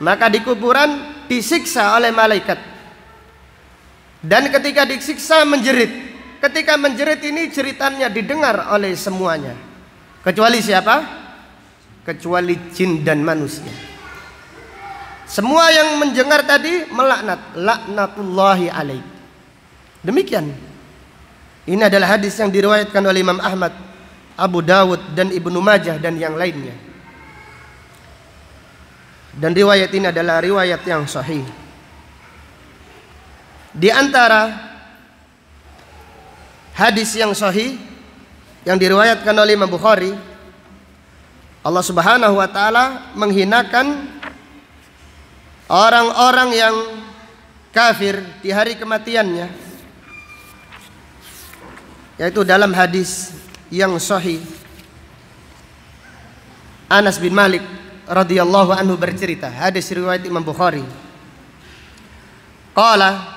[SPEAKER 1] Maka di kuburan disiksa oleh malaikat, dan ketika disiksa menjerit. Ketika menjerit ini jeritannya didengar oleh semuanya, kecuali siapa? Kecuali jin dan manusia. Semua yang mendengar tadi melaknat, laknatullahi alaih. Demikian. Ini adalah hadis yang diriwayatkan oleh Imam Ahmad, Abu Dawud dan Ibnu Majah dan yang lainnya. Dan riwayat ini adalah riwayat yang sahih. Di antara hadis yang sahih yang diriwayatkan oleh Imam Bukhari, Allah Subhanahu wa taala menghinakan orang-orang yang kafir di hari kematiannya, yaitu dalam hadis yang sahih Anas bin Malik radhiyallahu anhu bercerita, hadis riwayat Imam Bukhari. Qala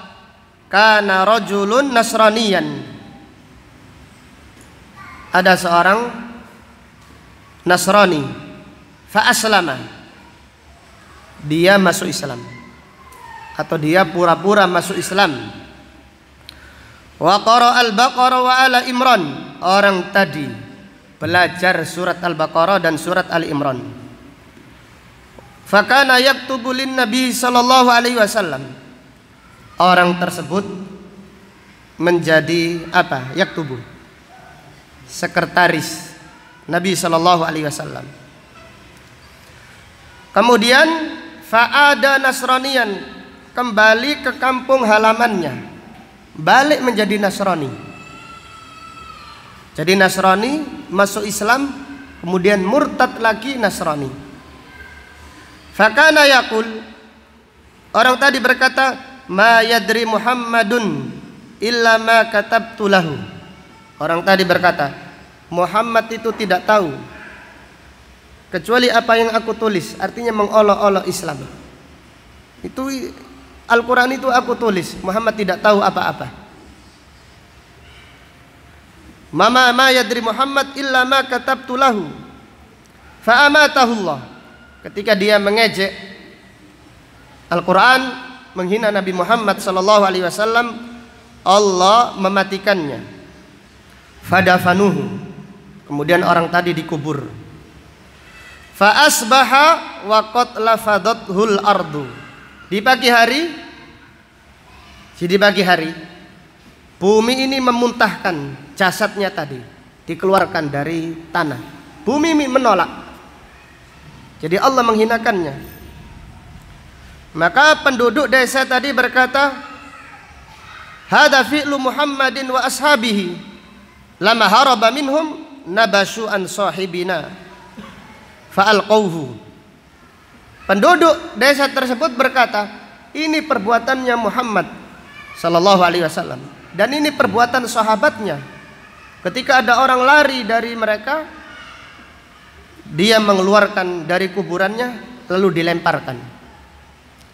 [SPEAKER 1] kana rajulun nasraniyan. Ada seorang Nasrani, fa aslama, dia masuk Islam atau dia pura-pura masuk Islam. Wa qara al-Baqarah wa ala Imran, orang tadi belajar surat Al-Baqarah dan surat Ali Imran. Fa kana yaktubu lin Nabi sallallahu alaihi wasallam, orang tersebut menjadi apa? Yaktubu, sekretaris Nabi sallallahu alaihi wasallam. Kemudian fa'ada nasraniyan, kembali ke kampung halamannya, balik menjadi Nasrani. Jadi Nasrani masuk Islam, kemudian murtad lagi Nasrani. Fakana yaqul, orang tadi berkata, ma yadri Muhammadun illa ma katabtu lahu. Orang tadi berkata, Muhammad itu tidak tahu kecuali apa yang aku tulis. Artinya mengolok-olok Islam. Itu Al-Quran itu aku tulis, Muhammad tidak tahu apa-apa. Ma yadri Muhammad illa ma katabtu lahu fa amatahu Allah. Ketika dia mengejek Al-Quran, menghina Nabi Muhammad sallallahu alaihi wasallam, Allah mematikannya. Fadafanuhu, kemudian orang tadi dikubur. Fa asbaha wa qad lafadathul ardu. Di pagi hari, bumi ini memuntahkan jasadnya tadi, dikeluarkan dari tanah. Bumi menolak. Jadi Allah menghinakannya. Maka penduduk desa tadi berkata, hada fi'lu Muhammadin wa ashabihi, lama haraba minhum nabashu an sahibina fa'alqawhu. Penduduk desa tersebut berkata, ini perbuatannya Muhammad sallallahu alaihi wasallam, dan ini perbuatan sahabatnya. Ketika ada orang lari dari mereka, dia mengeluarkan dari kuburannya lalu dilemparkan.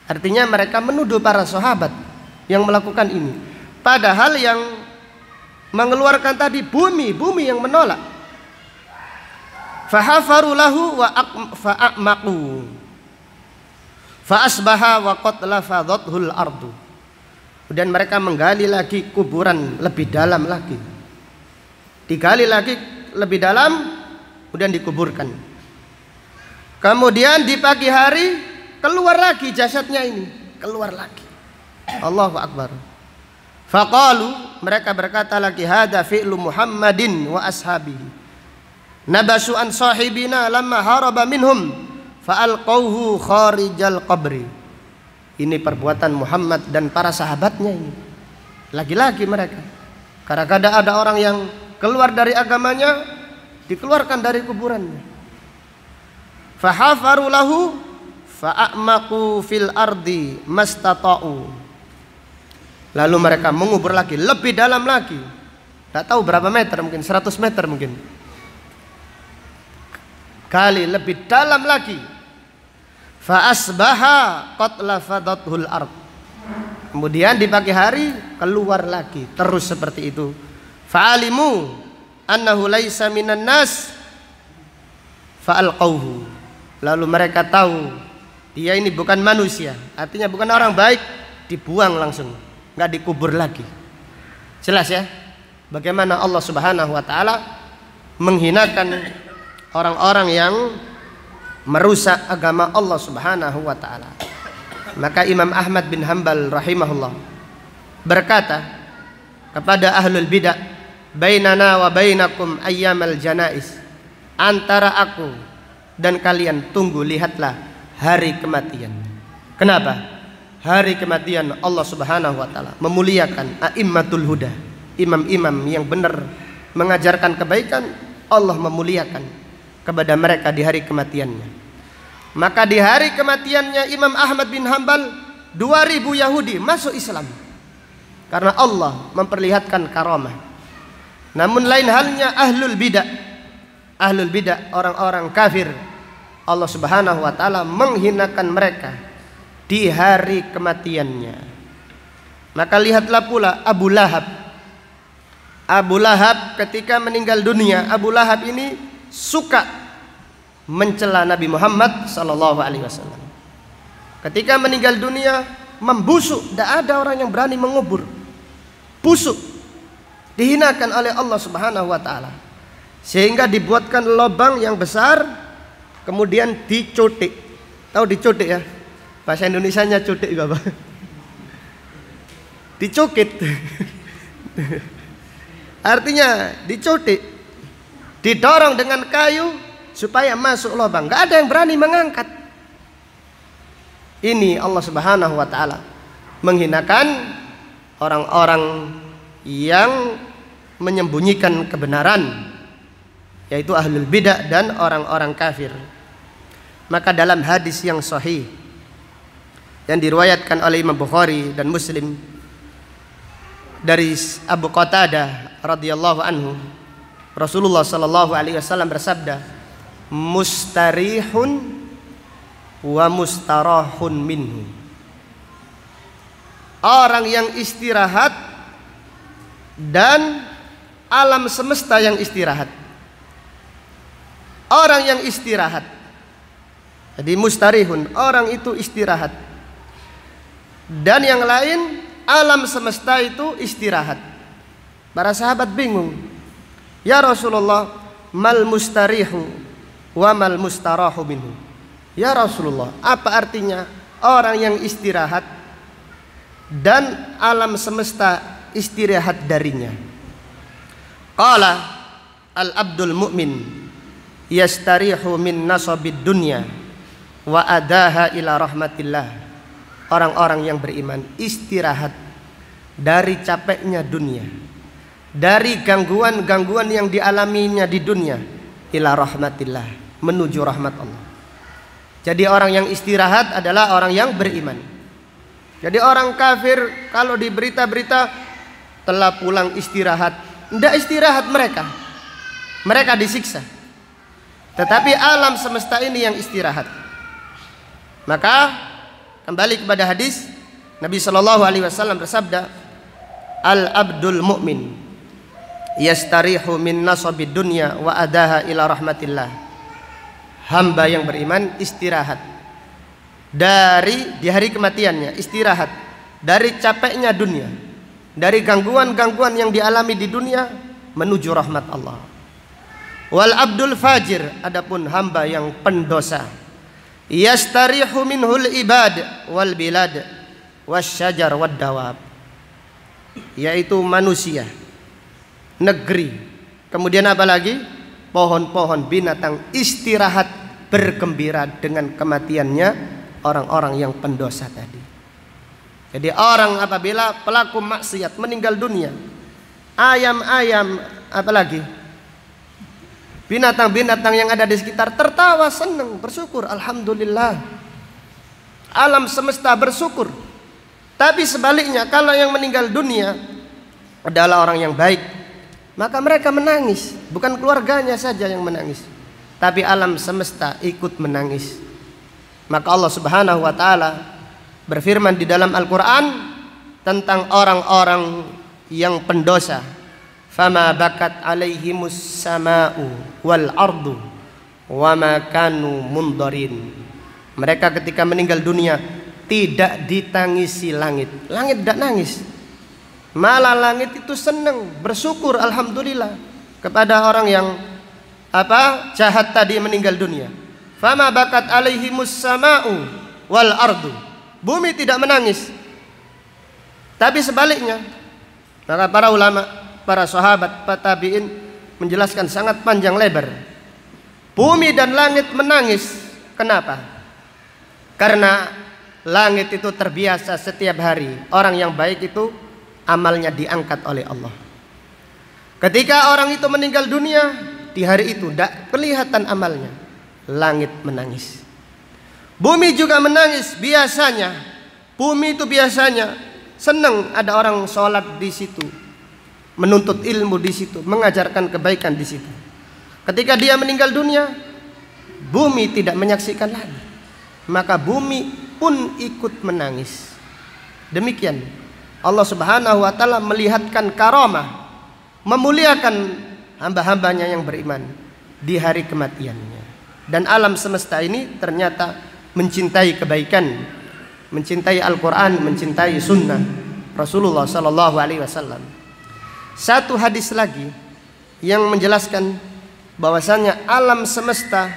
[SPEAKER 1] Artinya mereka menuduh para sahabat yang melakukan ini, padahal yang mengeluarkan tadi bumi yang menolak. Fahafaru lahu wa fa'amaku fa asbaha wa qad lafadhathul ardu. Kemudian mereka menggali lagi kuburan lebih dalam lagi, digali lagi lebih dalam, kemudian dikuburkan. Kemudian di pagi hari keluar lagi jasadnya ini, keluar lagi. Allahu akbar. Faqalu, mereka berkata lagi, hada fi'lu Muhammadin wa ashabihi nabasu an sahibina lamma haraba minhum fa'alqawhu kharijal qabri. Ini perbuatan Muhammad dan para sahabatnya ini. Lagi-lagi mereka, kadang-kadang ada orang yang keluar dari agamanya, dikeluarkan dari kuburannya. Fahafaru lahu fa'amaku fil ardi mastata'u. Lalu mereka mengubur lagi, lebih dalam lagi. Tidak tahu berapa meter, mungkin 100 meter mungkin. Kali lebih dalam lagi. Fa asbaha qad lafadathul ard. Kemudian di pagi hari keluar lagi, terus seperti itu. Fa'alimu annahu laisa minan nas fa'alqawhu. Lalu mereka tahu dia ini bukan manusia, artinya bukan orang baik, dibuang langsung, nggak dikubur lagi. Jelas ya bagaimana Allah Subhanahu wa taala menghinakan orang-orang yang merusak agama Allah Subhanahu wa taala. Maka Imam Ahmad bin Hanbal rahimahullah berkata kepada ahlul bidah, bainana wa bainakum ayyamal janais, antara aku dan kalian tunggu, lihatlah hari kematian. Kenapa? Hari kematian Allah Subhanahu wa taala memuliakan a'immatul huda, imam-imam yang benar mengajarkan kebaikan, Allah memuliakan kepada mereka di hari kematiannya. Maka di hari kematiannya Imam Ahmad bin Hanbal, 2000 Yahudi masuk Islam karena Allah memperlihatkan karamah. Namun lain halnya ahlul bidah, orang-orang kafir, Allah Subhanahu wa taala menghinakan mereka di hari kematiannya. Maka lihatlah pula Abu Lahab. Abu Lahab ketika meninggal dunia, Abu Lahab ini suka mencela Nabi Muhammad sallallahu alaihi wasallam. Ketika meninggal dunia membusuk, tidak ada orang yang berani mengubur. Busuk, dihinakan oleh Allah Subhanahu wa taala. Sehingga dibuatkan lubang yang besar, kemudian dicotik. Tahu dicotik ya? Bahasa Indonesianya cotik juga, Pak. Dicokit. Artinya dicotik, didorong dengan kayu supaya masuk lubang. Gak ada yang berani mengangkat. Ini Allah Subhanahu wa taala menghinakan orang-orang yang menyembunyikan kebenaran, yaitu ahlul bidah dan orang-orang kafir. Maka dalam hadis yang sahih yang diriwayatkan oleh Imam Bukhari dan Muslim dari Abu Qatadah radhiyallahu anhu, Rasulullah sallallahu alaihi wasallam bersabda, mustarihun wa mustarahun minhu. Orang yang istirahat dan alam semesta yang istirahat. Orang yang istirahat. Jadi mustarihun, orang itu istirahat. Dan yang lain, alam semesta itu istirahat. Para sahabat bingung. Ya Rasulullah, mal mustarihu wa mal mustarahu minhu. Ya Rasulullah, apa artinya orang yang istirahat dan alam semesta istirahat darinya? Qala al-abdul mu'min yastarihu min nasabid dunya wa adaha ila rahmatillah. Orang-orang yang beriman istirahat dari capeknya dunia, dari gangguan-gangguan yang dialaminya di dunia, ila rahmatillah, menuju rahmat Allah. Jadi orang yang istirahat adalah orang yang beriman. Jadi orang kafir kalau di berita-berita telah pulang istirahat, tidak istirahat mereka. Mereka disiksa. Tetapi alam semesta ini yang istirahat. Maka kembali kepada hadis Nabi sallallahu alaihi wasallam bersabda, al-abdul mu'min yastarihu min nasabid dunya wa adaha ila rahmatillah. Hamba yang beriman istirahat di hari kematiannya, istirahat dari capeknya dunia, dari gangguan-gangguan yang dialami di dunia menuju rahmat Allah. Wal abdul fajir, adapun hamba yang pendosa, yastarihu minhul ibad wal bilad wasyajar wad dawab, yaitu manusia, negeri, kemudian apa lagi? Pohon-pohon, binatang istirahat bergembira dengan kematiannya orang-orang yang pendosa tadi. Jadi orang apabila pelaku maksiat meninggal dunia, ayam-ayam apalagi binatang-binatang yang ada di sekitar tertawa, senang, bersyukur, alhamdulillah. Alam semesta bersyukur. Tapi sebaliknya kalau yang meninggal dunia adalah orang yang baik, maka mereka menangis. Bukan keluarganya saja yang menangis, tapi alam semesta ikut menangis. Maka Allah Subhanahu wa taala berfirman di dalam Al-Qur'an tentang orang-orang yang pendosa, fama bakat alaihimus sama'u wal ardu wa ma kanu mundarin. Mereka ketika meninggal dunia tidak ditangisi langit. Langit tidak nangis. Malah langit itu senang, bersyukur, alhamdulillah kepada orang yang jahat tadi meninggal dunia. Fama bakat alaihimus sama'u wal ardu. Bumi tidak menangis. Tapi sebaliknya, maka para ulama, para sahabat, para tabi'in menjelaskan sangat panjang lebar. Bumi dan langit menangis. Kenapa? Karena langit itu terbiasa setiap hari orang yang baik itu amalnya diangkat oleh Allah. Ketika orang itu meninggal dunia, di hari itu tidak kelihatan amalnya, langit menangis. Bumi juga menangis biasanya. Bumi itu biasanya senang ada orang sholat di situ, menuntut ilmu di situ, mengajarkan kebaikan di situ. Ketika dia meninggal dunia, bumi tidak menyaksikan lagi, maka bumi pun ikut menangis. Demikian Allah Subhanahu wa taala melihatkan karamah, memuliakan hamba-hambanya yang beriman di hari kematiannya. Dan alam semesta ini ternyata mencintai kebaikan, mencintai Al-Quran, mencintai sunnah Rasulullah sallallahu alaihi wasallam. Satu hadis lagi yang menjelaskan bahwasannya alam semesta,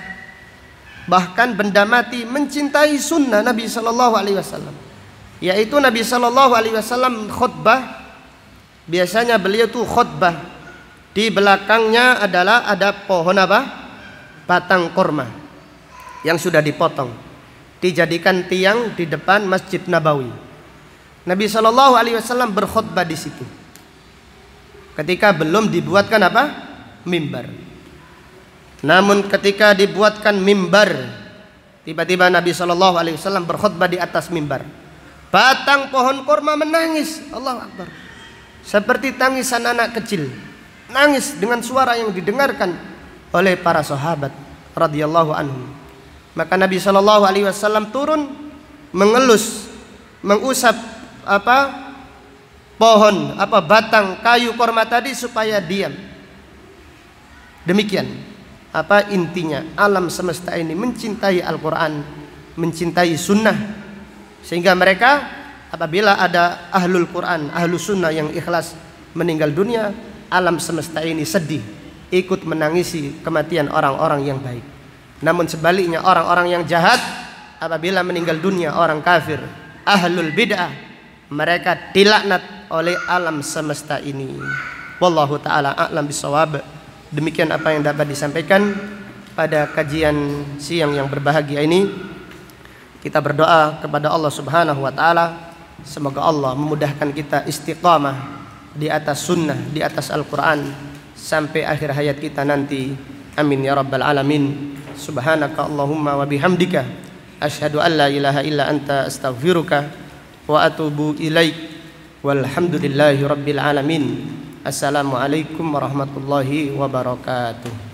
[SPEAKER 1] bahkan benda mati, mencintai sunnah Nabi sallallahu alaihi wasallam. Yaitu Nabi sallallahu alaihi wasallam khutbah, biasanya beliau tuh khutbah di belakangnya adalah ada pohon apa? Batang korma yang sudah dipotong, dijadikan tiang di depan Masjid Nabawi. Nabi sallallahu alaihi wasallam berkhutbah di situ. Ketika belum dibuatkan apa? Mimbar. Namun ketika dibuatkan mimbar, tiba-tiba Nabi sallallahu alaihi wasallam berkhutbah di atas mimbar. Batang pohon kurma menangis, Allahu Akbar, seperti tangisan anak kecil, nangis dengan suara yang didengarkan oleh para sahabat radhiyallahu anhum. Maka Nabi sallallahu alaihi wasallam turun, mengelus, mengusap pohon batang kayu kurma tadi supaya diam. Demikian intinya, alam semesta ini mencintai Al-Quran, mencintai sunnah, sehingga mereka apabila ada ahlul Quran, ahlul sunnah yang ikhlas meninggal dunia, alam semesta ini sedih, ikut menangisi kematian orang-orang yang baik. Namun sebaliknya, orang-orang yang jahat apabila meninggal dunia, orang kafir, ahlul bid'ah, mereka dilaknat oleh alam semesta ini. Wallahu ta'ala a'lam bissawab. Demikian apa yang dapat disampaikan pada kajian siang yang berbahagia ini. Kita berdoa kepada Allah Subhanahu wa taala, semoga Allah memudahkan kita istiqamah di atas sunnah, di atas Al-Quran sampai akhir hayat kita nanti. Amin ya rabbal alamin. Subhanaka Allahumma wa bihamdika asyhadu an la ilaha illa anta astaghfiruka wa atubu ilaik. Walhamdulillahi rabbil alamin. Assalamualaikum warahmatullahi wabarakatuh.